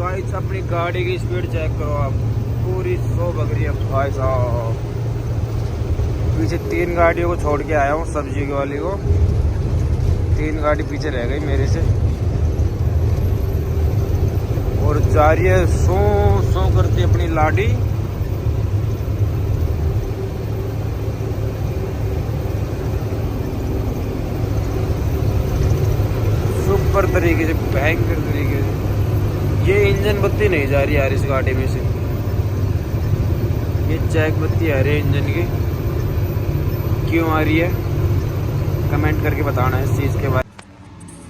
Guys अपनी गाड़ी की स्पीड चेक करो आप, पूरी 100 भग रही है भाई साहब। पीछे 3 गाड़ियों को छोड़ के आया हूँ, सब्जी वाली को 3 गाड़ी पीछे रह गई मेरे से, और जा रही है सो सो करती अपनी लाडी। सुपर तरीके से, भयंकर तरीके से। ये इंजन बत्ती नहीं जा रही यार इस गाड़ी में से, ये चेक बत्ती आ रही है इंजन की, क्यों आ रही है कमेंट करके बताना है इस चीज़ के बारे में।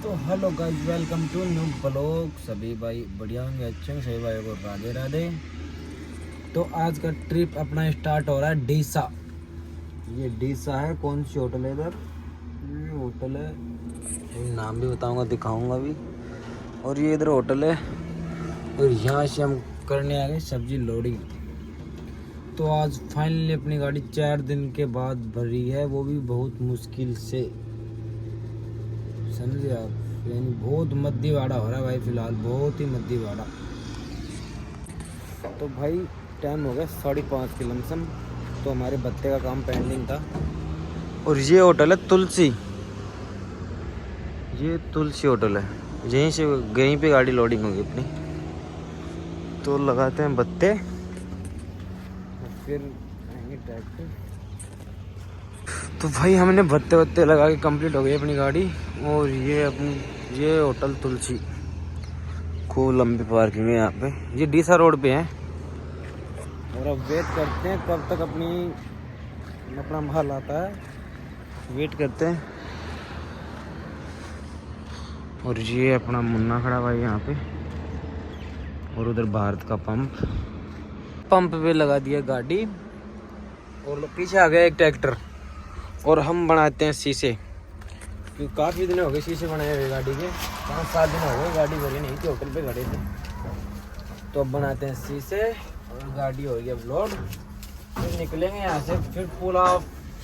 तो hello guys, welcome to new blog. सभी भाई बढ़िया होंगे, अच्छे होंगे, सभी भाई को राधे राधे। तो आज का ट्रिप अपना स्टार्ट हो रहा है डीसा। ये डीसा है, कौन सी होटल है इधर, ये होटल है, नाम भी बताऊंगा, दिखाऊंगा भी। और ये इधर होटल है, और यहाँ से हम करने आ गए सब्जी लोडिंग। तो आज फाइनली अपनी गाड़ी 4 दिन के बाद भरी है, वो भी बहुत मुश्किल से, समझे आप। यानी बहुत मध्य वाड़ा हो रहा है भाई, फिलहाल बहुत ही मध्य वाड़ा। तो भाई टाइम हो गया 5:30 के लमसम। तो हमारे बत्ते का काम पेंडिंग था। और ये होटल है तुलसी, ये तुलसी होटल है, यहीं पे गाड़ी लोडिंग होगी अपनी। तो लगाते हैं बत्ते, फिर आएंगे ट्रैक्टर। तो भाई हमने बत्ते लगा के कंप्लीट हो गई अपनी गाड़ी। और ये होटल तुलसी, खूब लंबी पार्किंग है यहाँ पे, ये डीसा रोड पे है। और अब वेट करते हैं कब तक अपना माल आता है, वेट करते हैं। और ये अपना मुन्ना खड़ा भाई यहाँ पे, और उधर भारत का पंप पे लगा दिया गाड़ी। और पीछे आ गया एक ट्रैक्टर, और हम बनाते हैं शीशे, क्योंकि काफ़ी दिन हो गए शीशे बनाए हुए गाड़ी के, 5-7 दिन हो गए गाड़ी भरी नहीं थी, होटल पे खड़े थे। तो अब बनाते हैं शीशे, और गाड़ी हो गई अब लोड। फिर निकलेंगे यहाँ से, फिर पूरा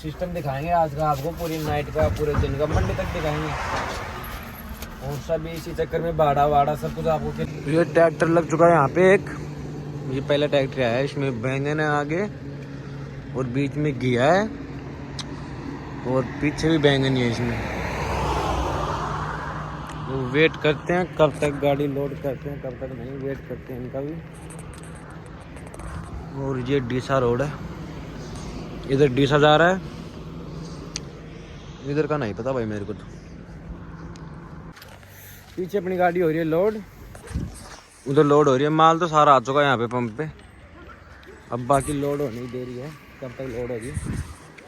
सिस्टम दिखाएंगे आज का आपको, पूरी नाइट का, पूरे दिन का, मंडे तक दिखाएंगे। और सब इसी चक्कर में बाड़ा सब कुछ आपको। ये ट्रैक्टर लग चुका है यहाँ पे एक, ये पहला ट्रैक्टर आया है, इसमें बैंगन है आगे, और बीच में घिया है, और पीछे भी बैंगन ही है इसमें। तो वेट करते हैं कब तक गाड़ी लोड करते हैं, कब तक नहीं, वेट करते हैं इनका भी। और ये डीसा रोड है, इधर डीसा जा रहा है, इधर का नहीं पता भाई मेरे को। तो पीछे अपनी गाड़ी हो रही है लोड, उधर लोड हो रही है, माल तो सारा आ चुका है यहाँ पे पंप पे। अब बाकी लोड होने ही दे रही है, कब तक लोड होगी।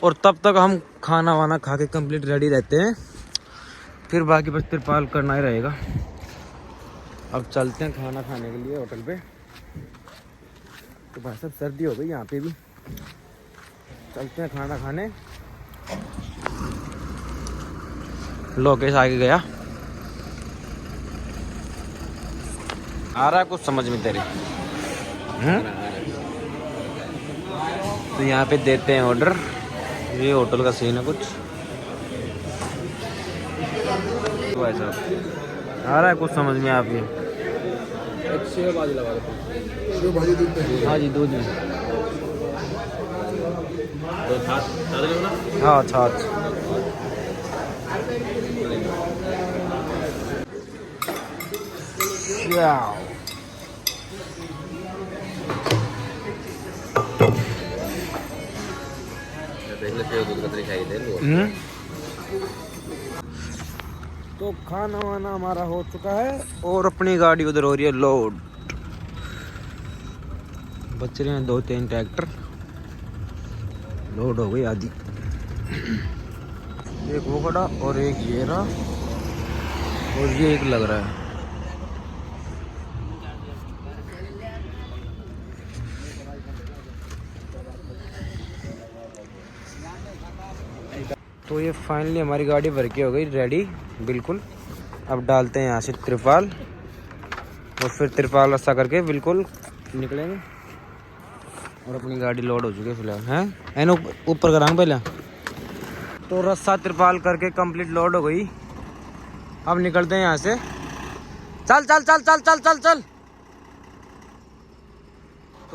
और तब तक हम खाना वाना खा के कंप्लीट रेडी रहते हैं, फिर बाकी बस तिरपाल करना ही रहेगा। अब चलते हैं खाना खाने के लिए होटल पे। तो भाई साहब सर्दी हो गई यहाँ पे भी, चलते हैं खाना खाने। लोकेश आगे गया, आ रहा है कुछ समझ में तेरे। तो यहाँ पे देते हैं ऑर्डर, ये होटल का सीन है कुछ। तो भाई साहब आ रहा है कुछ समझ में आप, ये एक सेव भाजी लगा देते, सेव भाजी देते हैं। हाँ जी, 2 दिन। हाँ छाछ। तो खाना वाना हमारा हो चुका है, और अपनी गाड़ी उधर हो रही है लोड। बच रहे हैं 2-3 ट्रैक्टर, लोड हो गई आधी। एक वो खड़ा, और एक ये रहा, और ये एक लग रहा है। तो ये फाइनली हमारी गाड़ी भर के हो गई रेडी बिल्कुल। अब डालते हैं यहाँ से तिरपाल, और फिर तिरपाल रस्सा करके बिल्कुल निकलेंगे। और अपनी गाड़ी लोड हो चुकी है फिलहाल, हैं एन ऊपर कराएंगे पहले। तो रस्सा तिरपाल करके कंप्लीट लोड हो गई। अब निकलते हैं यहाँ से, चल चल चल चल चल चल चल।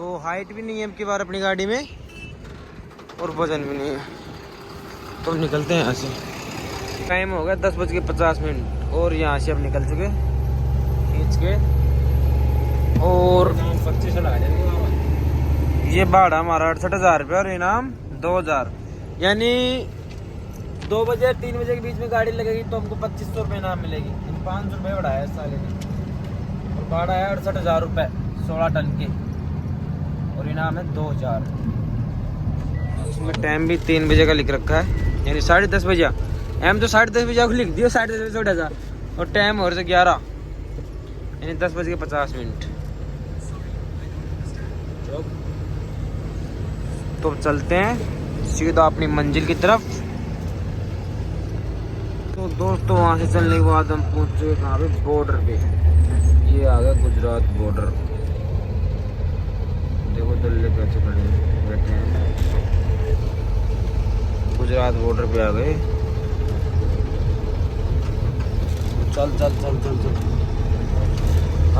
तो हाइट भी नहीं है अब की बार अपनी गाड़ी में और वजन भी नहीं है। तो निकलते हैं यहाँ से। टाइम हो गया 10:50 और यहाँ से अब निकल चुके खींच के। और 25 लगा देंगे। ये भाड़ा हमारा 68,000 रुपये और इनाम 2,000, यानी 2 बजे 3 बजे के बीच में गाड़ी लगेगी तो हमको 2500 रुपये इनाम मिलेगी। 500 रुपये बढ़ाया इस साल ने। और भाड़ा है 68,000 रुपये 16 टन के और इनाम है 2,000। इसमें टाइम भी 3 बजे का लिख रखा है, यानी 10:30 बजे। हम तो 10:30 बजे को लिख दिया, 10:30 बजे 10,000 और टाइम हो रहा 11, यानी 10:50। तो चलते हैं सीधा अपनी मंजिल की तरफ। तो दोस्तों वहाँ से चलने के बाद हम पहुँच चुके कहाँ पे, बॉर्डर पे। ये आ गया गुजरात बॉर्डर। देखो दल्ले कैसे खड़े हैं, बैठे हैं। गुजरात बॉर्डर पे आ गए। चल चल चल चल चल।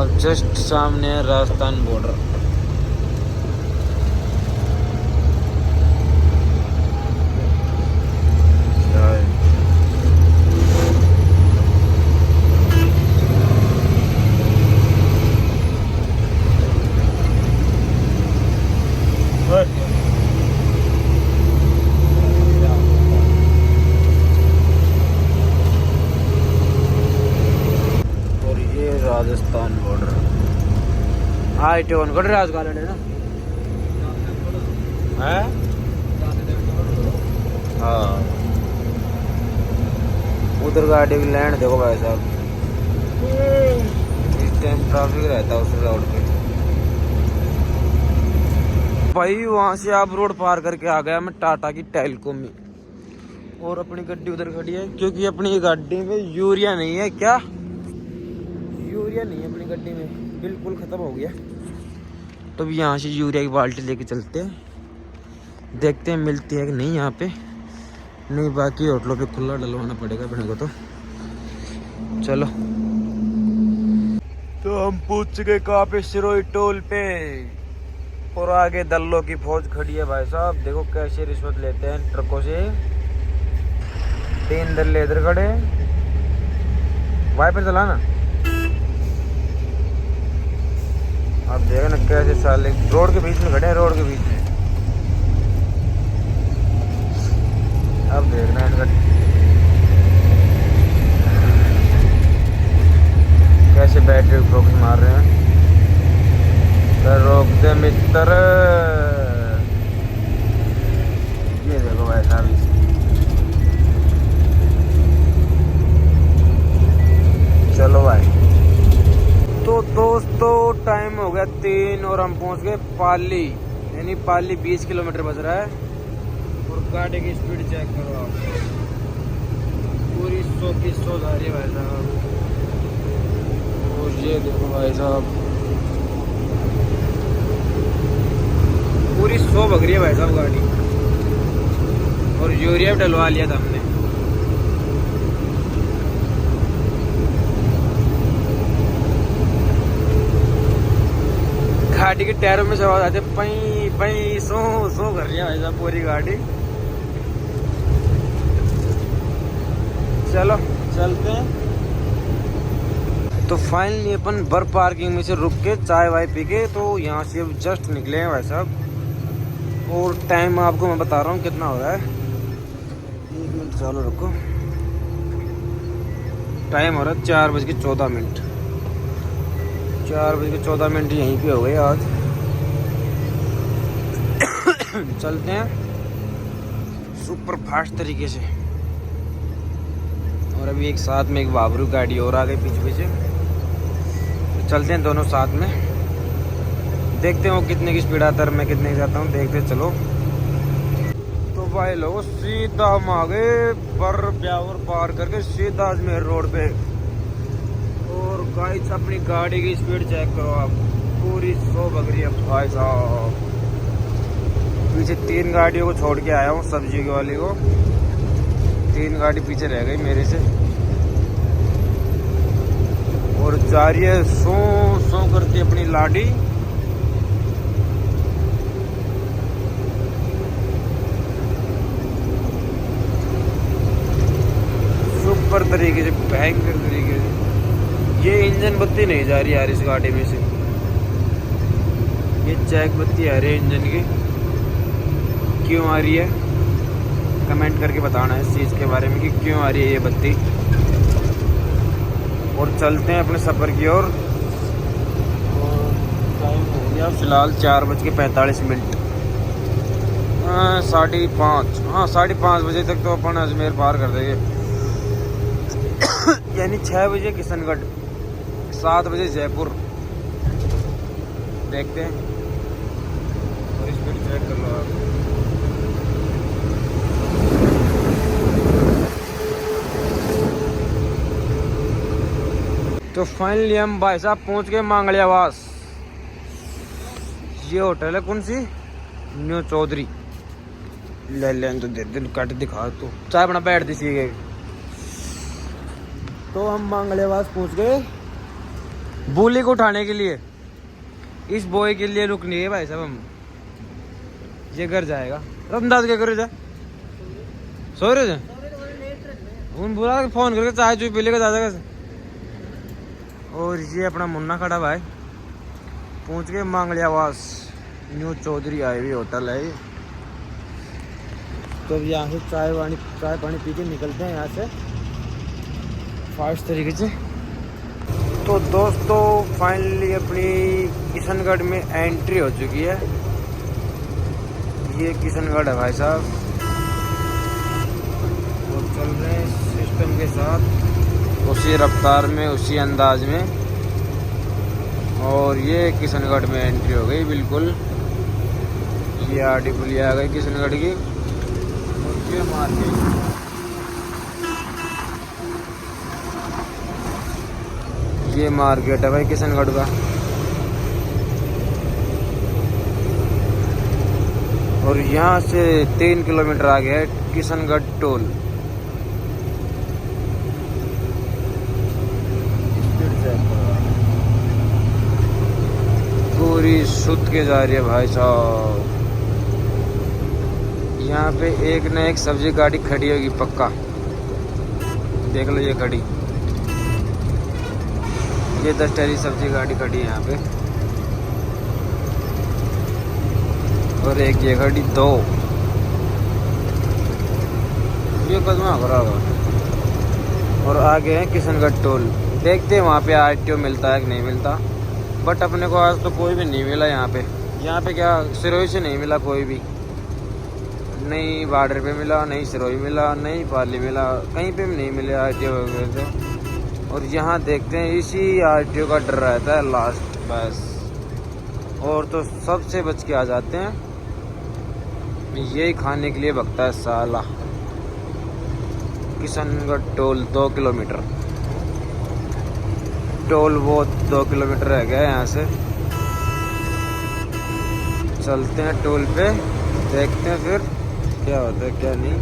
अब जस्ट सामने है Rajasthan border. Rajasthan border height on कर राजस्थान है ना है। हाँ उधर गाड़ी की लैंड देखो भाई साहब। इस टाइम ट्रैफिक रहता है उस रोड पे भाई। वहां से आप रोड पार करके आ गया मैं टाटा की टेलको में। और अपनी गाड़ी उधर खड़ी है क्योंकि अपनी गाड़ी में यूरिया नहीं है। क्या यूरिया नहीं है अपनी गाड़ी में, बिल्कुल ख़त्म हो गया। तो अब यहाँ से यूरिया की बाल्टी लेके चलते हैं, देखते हैं मिलती है कि नहीं यहाँ पे। नहीं बाकी होटलों पे खुला डलवाना पड़ेगा अपने को। तो चलो। तो हम पूछ चुके कहाँ पे, सिरोही टोल पे। और आगे दल्लों की फौज खड़ी है भाई साहब। देखो कैसे रिश्वत लेते हैं ट्रकों से। 3 दल्ले इधर खड़े, वाइपर चलाना। आप देखो ना कैसे साले रोड के बीच में खड़े हैं, रोड के बीच में। अब देखना इनका कैसे बैटरी फोकस मार रहे हैं। तो रोक दे मित्र। ये देखो भाई साहब। चलो भाई। तो दोस्तों टाइम हो गया 3 और हम पहुंच गए पाली, यानी पाली 20 किलोमीटर बज रहा है। और गाड़ी की स्पीड चेक करो आप, पूरी 100 की 100 जा रही है भाई साहब। और ये देखो भाई साहब पूरी 100 भग रही है भाई साहब गाड़ी। और यूरिया भी डलवा लिया था हमने। गाड़ी के टायरों में से आवाज आती है पई पई सो सो कर रही है भाई साहब पूरी गाड़ी। चलो चलते हैं। तो फाइनली अपन बर पार्किंग में से रुक के चाय वाय पी के तो यहाँ से अब जस्ट निकले हैं भाई साहब। और टाइम आपको मैं बता रहा हूँ कितना हो रहा है। 1 मिनट चलो रुको। टाइम हो रहा है 4:14। 4:14 यहीं पे हो गए आज। चलते हैं सुपर फास्ट तरीके से। और अभी एक साथ में एक बाबरू गाड़ी और आ गई पीछे पीछे। तो चलते हैं दोनों साथ में, देखते हैं वो कितने की स्पीड आता है, मैं कितने की जाता हूँ, देखते चलो। तो भाई लोगों सीधा हम आ गए बर ब्यावर पार करके सीधा अजमेर रोड पे। और गाइस अपनी गाड़ी की स्पीड चेक करो आप, पूरी 100 भग रही है भाई साहब। पीछे 3 गाड़ियों को छोड़ के आया हूँ, सब्जी वाली को। 3 गाड़ी पीछे रह गई मेरे से। और जा रही है सो सो करती अपनी लाडी। जा रही है यार इस गाड़ी में से। ये चेक बत्ती आ रही है इंजन की, क्यों आ रही है कमेंट करके बताना है इस चीज़ के बारे में कि क्यों आ रही है ये बत्ती। और चलते हैं अपने सफ़र की ओर। टाइम हो गया फ़िलहाल 4:45। 5:30, हाँ 5:30 बजे तक तो अपन अजमेर पार कर देंगे। यानी 6 बजे किशनगढ़, 7 बजे जयपुर। देखते हैं और स्पीड चेक कर लो आप। तो फाइनली हम भाई साहब पहुंच गए मांगलियावास। ये होटल है कौन सी, न्यू चौधरी। ले लें तो दे दिन कट दिखा तो चाय बना बैठ दी सी गए। तो हम मांगलियावास पहुंच गए बूली को उठाने के लिए। इस बॉय के लिए रुकनी है भाई साहब हम। ये घर जाएगा रमदास क्या करे जा सो रहे थे उन बुला फोन करके चाय चुई पी लेकर जा जाएगा। और ये अपना मुन्ना खड़ा भाई पहुंच गए मांगलियावास। न्यू चौधरी आई हुई होटल है ये। तो अब यहाँ से चाय पानी पी के निकलते हैं यहाँ से फास्ट तरीके से। तो दोस्तों फाइनली अपनी किशनगढ़ में एंट्री हो चुकी है। ये किशनगढ़ है भाई साहब। तो चल रहे हैं सिस्टम के साथ उसी रफ्तार में उसी अंदाज में। और ये किशनगढ़ में एंट्री हो गई बिल्कुल। ये आरडी पुलिया आ गई किशनगढ़ की। और ये मार्केट, ये मार्केट है भाई किशनगढ़ का। और यहाँ से 3 किलोमीटर आगे है किशनगढ़ टोल। पूरी शुद्ध के जा रही है भाई साहब। यहाँ पे एक न एक सब्जी गाड़ी खड़ी होगी पक्का। देख लो ये खड़ी, ये 10 टरी सब्जी गाड़ी खड़ी है यहाँ पे। और एक ये खड़ी 2, ये कदमा भरा हुआ। और आगे है किशनगढ़ टोल। देखते हैं वहाँ पे आरटीओ मिलता है कि नहीं मिलता। बट अपने को आज तो कोई भी नहीं मिला यहाँ पे। यहाँ पे क्या सिरोही से नहीं मिला कोई भी, नहीं बॉर्डर पे मिला, नहीं सिरोही मिला, नहीं पाली मिला, कहीं पे भी नहीं मिले आरटीओ वगैरह से। और यहाँ देखते हैं इसी आरटीओ का डर रहता है लास्ट बस। और तो सबसे बच के आ जाते हैं। यही खाने के लिए भगता है साला। किशनगढ़ टोल 2 किलोमीटर टोल, वो 2 किलोमीटर रह गया यहाँ से। चलते हैं टोल पे, देखते हैं फिर क्या होता है क्या नहीं।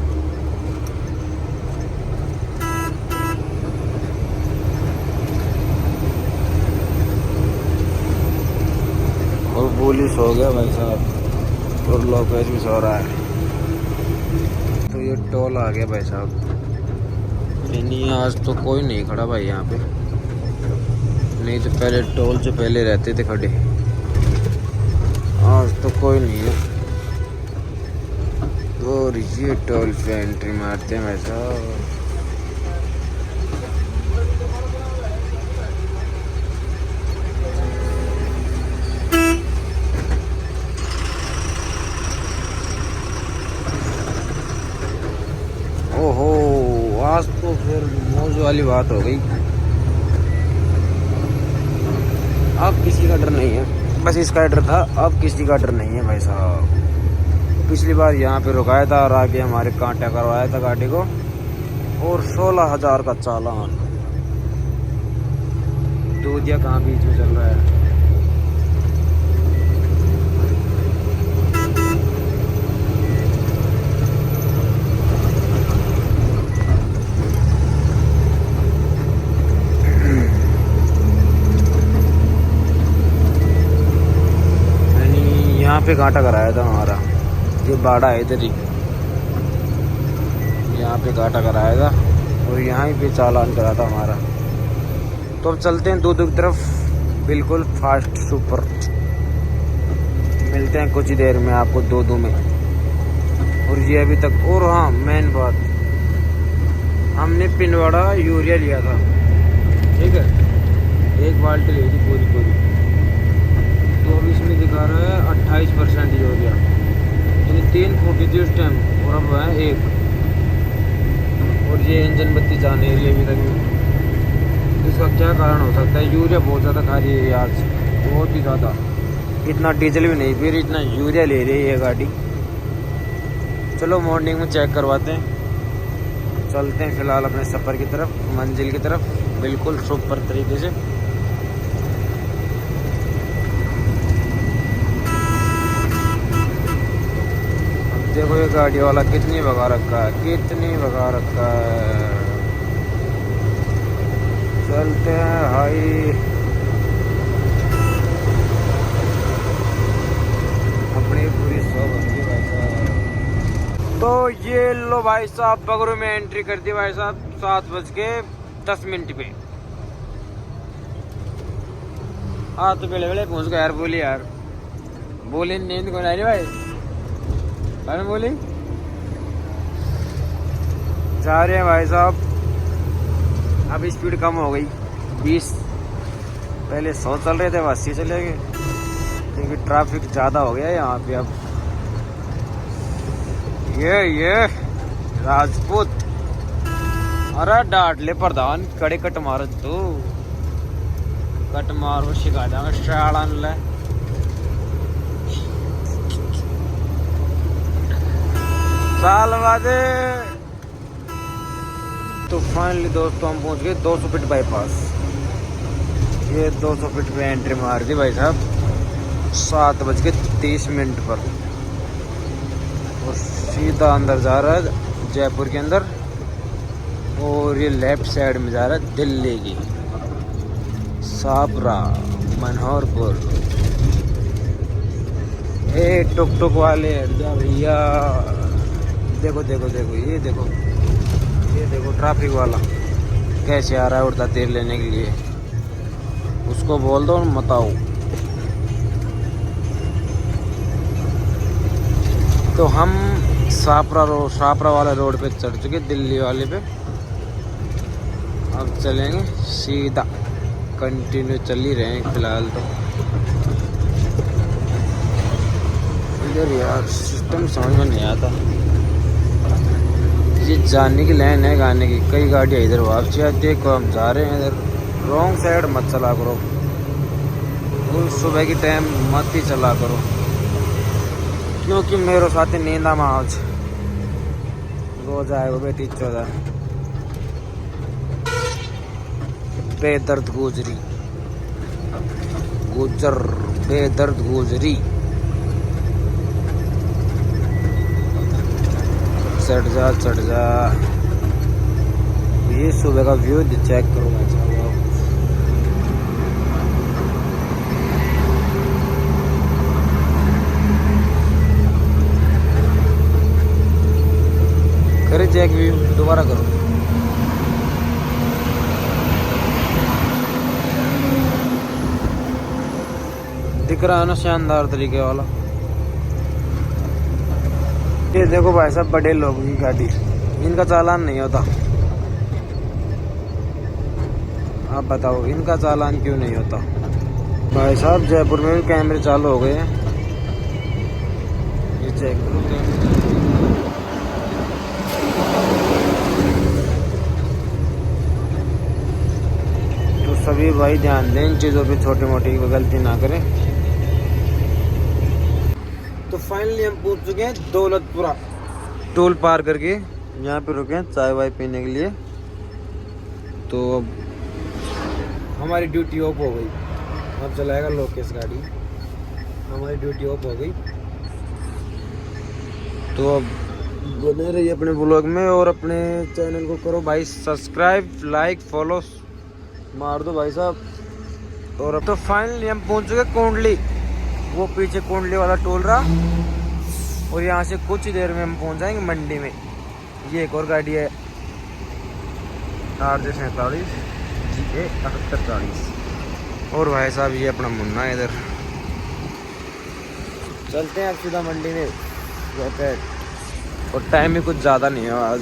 और पुलिस हो गया भाई साहब और लोकेश भी सो रहा है। तो ये टोल आ गया भाई साहब। नहीं आज तो कोई नहीं खड़ा भाई यहाँ पे, नहीं तो पहले टोल से पहले रहते थे खड़े। आज तो कोई नहीं है। और ये टोल पे एंट्री मारते हैं भाई साहब। ओहो आज तो फिर मौज वाली बात हो गई। अब किसी का डर नहीं है, बस इसका डर था, अब किसी का डर नहीं है भाई साहब। पिछली बार यहाँ पे रुकाया था और आगे हमारे कांटा करवाया था गाड़ी को और 16,000 का चालान। दूधिया कहाँ बीच में चल रहा है। यहाँ पे कांटा कराया था हमारा, ये बाड़ा है इधर ही, यहाँ पे कांटा कराया था और यहाँ पे चालान करा था हमारा। तो अब चलते हैं दूध की तरफ। बिल्कुल फास्ट सुपर। मिलते हैं कुछ ही देर में आपको 2-2 में। और ये अभी तक, और हाँ मेन बात, हमने पिंडवाड़ा यूरिया लिया था, ठीक है, 1 बाल्टी ली थी पूरी पूरी। तो अभी इसमें दिखा रहा है 28% यूरिया, यानी 3 फूटी थी उस टाइम और अब है 1। और ये इंजन बत्ती जाने रही है अभी तक। इसका क्या कारण हो सकता है? यूरिया बहुत ज़्यादा खा रही है आज, बहुत ही ज़्यादा। इतना डीजल भी नहीं फिर इतना यूरिया ले रही है गाड़ी। चलो मॉर्निंग में चेक करवाते हैं, चलते हैं फिलहाल अपने सफ़र की तरफ, मंजिल की तरफ, बिल्कुल सुपर तरीके से। अब देखो ये गाड़ी वाला कितनी भगा रखा है, कितनी भगा रखा है। चलते हैं हाई, अपनी पूरी 100 बनती भाई साहब। तो ये लो भाई साहब, बगरू में एंट्री कर दी भाई साहब 7:10 पे। हाँ तो पहले पहले पहुँच गया यार। बोली यार, बोली नींद को नहीं भाई, अरे बोली जा रहे हैं भाई साहब। अब स्पीड कम हो गई, 20, पहले 100 चल रहे थे, 80 चले गए क्योंकि ट्रैफिक ज़्यादा हो गया यहाँ पे। अब ये राजपूत, अरे डांट ले प्रधान, कड़े कट मार तू, कट मार वो शिका जाएगा शाड़ान ले। साल वादे। तो फाइनली दोस्तों हम पहुंच गए 200 फीट बाईपास। ये 200 फीट पे एंट्री मार दी भाई साहब 7:30 पर। और सीधा अंदर जा रहा है जयपुर के अंदर, और ये लेफ्ट साइड में जा रहा है दिल्ली की सापरा मनोहरपुर। ए टुक टुक वाले हट जा भैया, देखो देखो देखो, ये देखो, ये देखो ट्रैफिक वाला कैसे आ रहा है उड़ता तेल लेने के लिए। उसको बोल दो मत आओ। तो हम सापरा वाला रोड पे चढ़ चुके, दिल्ली वाले पे। अब चलेंगे सीधा, कंटिन्यू चल ही रहे हैं फिलहाल तो। इधर यार सिस्टम समझ में नहीं आता, ये जाने की लाइन है गाने की, कई गाड़ियाँ इधर वापसी आती है। को हम जा रहे हैं इधर, रॉन्ग साइड मत चला करो, और सुबह की टाइम मत ही चला करो, क्योंकि मेरे साथ नींदा आज रोज आए वो बेटी 14 बेदर्द गुजरी, गुजर बेदर्द गुजरी। चढ़ जा, ये सुबह का व्यू चेक करो भाई साहब। करे चेक व्यू, दोबारा करो। दिख रहा है ना शानदार तरीके वाला। ये देखो भाई साहब, बड़े लोग की गाड़ी, इनका चालान नहीं होता। आप बताओ इनका चालान क्यों नहीं होता? भाई साहब जयपुर में भी कैमरे चालू हो गए हैं, ये चेक करो। तो सभी भाई ध्यान दें इन चीज़ों पे, छोटी मोटी गलती ना करें। तो फाइनली हम पहुंच चुके हैं दौलतपुरा, टोल पार करके यहाँ पे रुके हैं चाय वाय पीने के लिए। तो अब हमारी ड्यूटी ऑफ हो गई, अब चलाएगा लोकेश गाड़ी, हमारी ड्यूटी ऑफ हो गई। तो अब बने रहिए अपने ब्लॉग में, और अपने चैनल को करो भाई सब्सक्राइब, लाइक, फॉलो मार दो भाई साहब। और अब तो फाइनली हम पहुंच चुके कुंडली, वो पीछे कुंडली वाला टोल रहा, और यहाँ से कुछ ही देर में हम पहुँच जाएंगे मंडी में। ये एक और गाड़ी है RJ 47 GA 7840, और भाई साहब ये अपना मुन्ना है इधर। चलते हैं अब सीधा मंडी में और टाइम भी कुछ ज़्यादा नहीं है आज।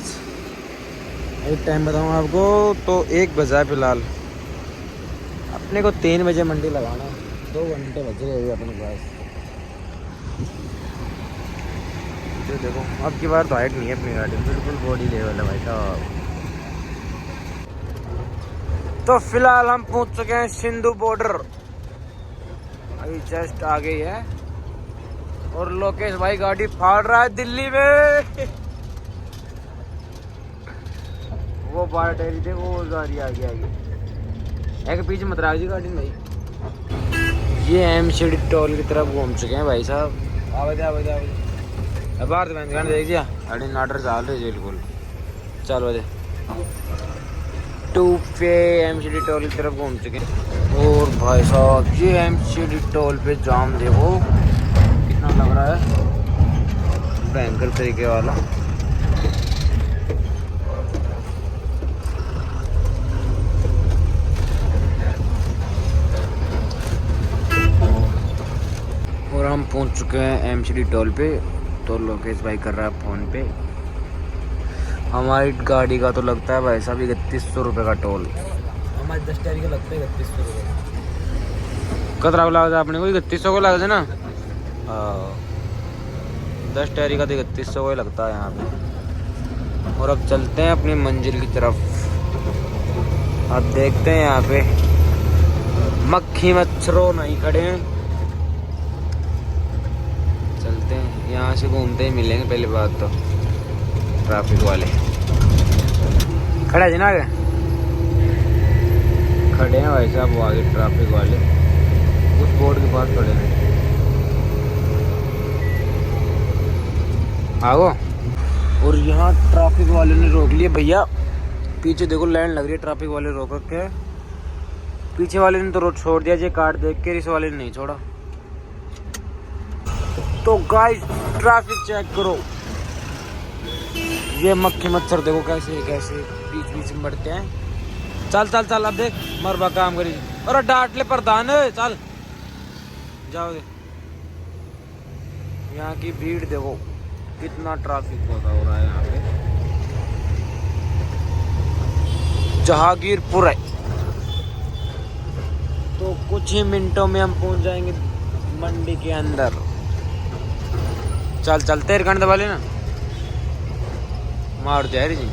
एक टाइम बताऊँ आपको तो 1 बजा है फिलहाल। अपने को 3 बजे मंडी लगाना है, 2 घंटे बच रहे हैं अपने पास। जो देखो अब की बार तो हाइट नहीं है अपनी गाड़ी, बिल्कुल बॉडी लेवल है भाई साहब। तो फिलहाल हम पहुंच चुके हैं सिंधु बॉर्डर, अभी जस्ट आ गई है। और लोकेश भाई गाड़ी फाड़ रहा है दिल्ली में। वो 12 टेरी थे, वो गाड़ी आ गई एक पीछे मत रख जी गाड़ी में भाई। ये एमसीडी टोल की तरफ घूम चुके हैं भाई साहब। आवाज बाहर तो देख दिया गाड़ी नाटर चाल रही बिल्कुल। चलो दे 2 पे एमसीडी टोल की तरफ घूम चुके हैं। और भाई साहब ये एमसीडी टोल पे जाम देखो कितना लग रहा है, भयंकर तरीके वाला। और हम पहुंच चुके हैं एमसीडी टोल पे। तो लोकेश भाई कर रहा है फ़ोन पे। हमारी गाड़ी का तो लगता है भाई साहब 3100 रुपये का टोल। हमारी 10 टायर का लगता है 3100 रुपये। कतरा को लगा था अपने को 3100 को लगा था ना। 10 टायर का तो 3100 को ही लगता है यहाँ पे। और अब चलते हैं अपनी मंजिल की तरफ। अब देखते हैं यहाँ पे मक्खी मच्छरों नहीं खड़े हैं। चलते हैं यहाँ से, घूमते ही मिलेंगे। पहली बात तो ट्रैफिक वाले खड़े थे ना, आगे खड़े हैं भाई साहब वो आगे ट्रैफिक वाले उस बोर्ड के पास खड़े हैं। आगो। और यहाँ ट्रैफिक वाले ने रोक लिए भैया। पीछे देखो लाइन लग रही है, ट्रैफिक वाले रोक रखे हैं। पीछे वाले ने तो रोड छोड़ दिया, ये कार्ड देख के इस वाले ने नहीं छोड़ा। तो गाइस ट्रैफिक चेक करो, ये मक्खी मच्छर देखो कैसे कैसे बीच बीच में बढ़ते हैं। चल चल चल अब देख मरबा काम करी। और डांट ले प्रधान चल जाओ दे। यहाँ की भीड़ देखो कितना ट्रैफिक होता हो रहा है यहाँ पे। जहांगीरपुर है। तो कुछ ही मिनटों में हम पहुंच जाएंगे मंडी के अंदर। चल चल तेरे गंड दबा लेना, मार जाए जी।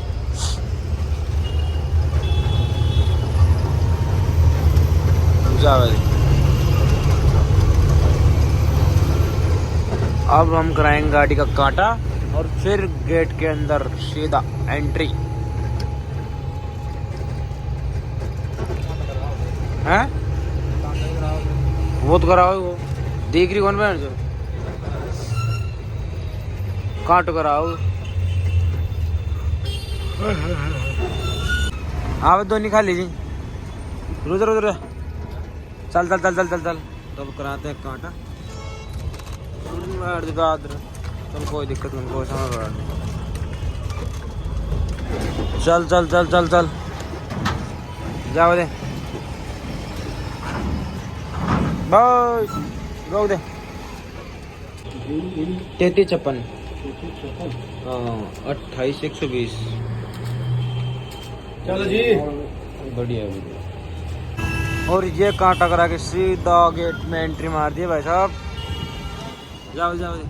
अब हम कराएंगे गाड़ी का कांटा और फिर गेट के अंदर सीधा एंट्री है। वो तो कराओ, वो देख रही कौन बैठ जो काट कराओ। हाँ दो निकाल लीजिए, रुदर रुदर चल चल चल चल चल चल। तो कराते हैं कांटा। चल कोई दिक्कत नहीं, कोई समझ रहा नहीं। चल चल चल चल चल जाओ दे बस गो दे 3356 हाँ 28120। चलो जी बढ़िया बढ़िया। और ये कांटा करा के सीधा गेट में एंट्री मार दिए भाई साहब। जाओ जाओ दे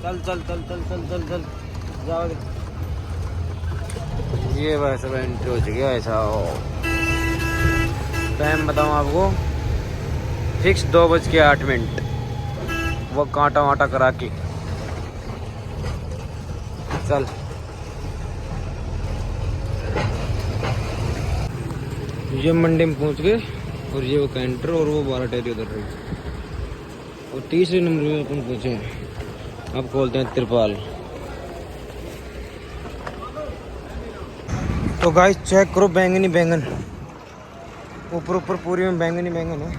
चल चल चल चल चल चल चल जाओ दे। ये भाई साहब एंट्री हो चुकी है ऐसा। टाइम बताऊँ आपको फिक्स 2:08। वो कांटा वाटा करा के चल। ये मंडी में पहुंच गए और ये वो कैंटर और वो 12 टेरी उधर रही। और तीसरे नंबर में अपन पहुंचे हैं। अब खोलते हैं तिरपाल। तो गाइस चेक करो बैंगनी बैंगन, ऊपर ऊपर पूरी में बैंगनी बैंगन है।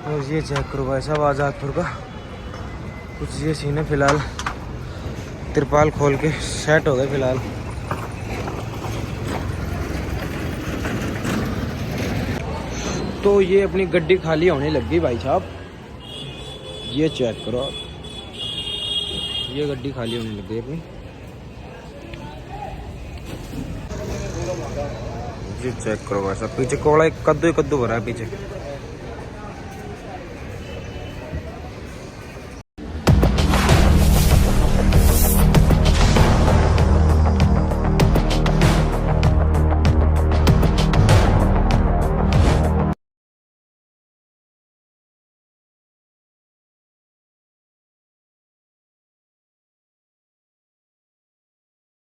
और ये चेक करो भाई साहब आज़ादपुर का कुछ ये सीन है। फिलहाल तिरपाल खोल के सेट हो गए फिलहाल। तो ये अपनी गड्डी खाली होने लग गई भाई साहब, ये चेक करो आप, ये गड्डी खाली होने लग गई अपनी, ये चेक करो भाई साहब। पीछे कोड़ा कद्दू ही कद्दू भरा है पीछे।